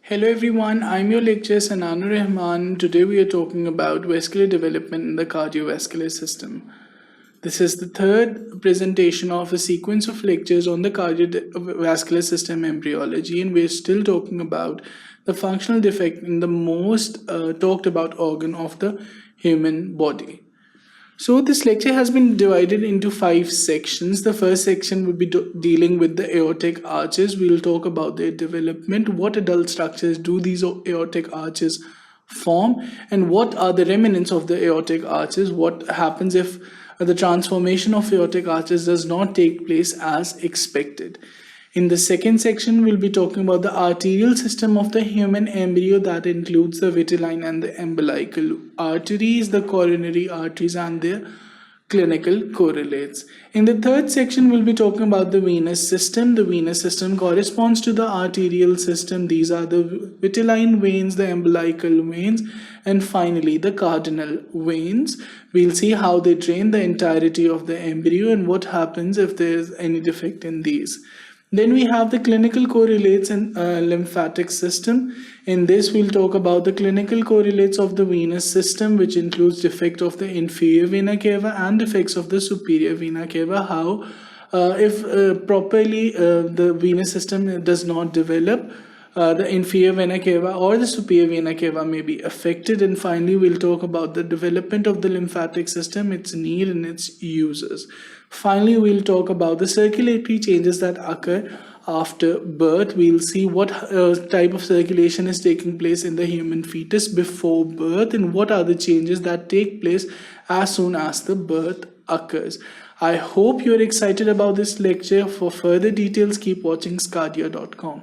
Hello everyone, I'm your lecturer Sannan Rehman. Today we are talking about vascular development in the cardiovascular system. This is the third presentation of a sequence of lectures on the cardiovascular system embryology, and we're still talking about the functional defect in the most talked about organ of the human body. So this lecture has been divided into 5 sections. The first section will be dealing with the aortic arches. We will talk about their development, what adult structures do these aortic arches form, and what are the remnants of the aortic arches, what happens if the transformation of aortic arches does not take place as expected. In the second section, we'll be talking about the arterial system of the human embryo that includes the vitelline and the umbilical arteries, the coronary arteries, and their clinical correlates. In the third section, we'll be talking about the venous system. The venous system corresponds to the arterial system. These are the vitelline veins, the umbilical veins, and finally the cardinal veins. We'll see how they drain the entirety of the embryo and what happens if there is any defect in these. Then we have the clinical correlates and lymphatic system. In this, we'll talk about the clinical correlates of the venous system, which includes defect of the inferior vena cava and defects of the superior vena cava. How, if properly the venous system does not develop, the inferior vena cava or the superior vena cava may be affected. And finally, we'll talk about the development of the lymphatic system, its need and its uses. Finally, we'll talk about the circulatory changes that occur after birth. We'll see what type of circulation is taking place in the human fetus before birth and what are the changes that take place as soon as the birth occurs. I hope you're excited about this lecture. For further details, keep watching sqadia.com.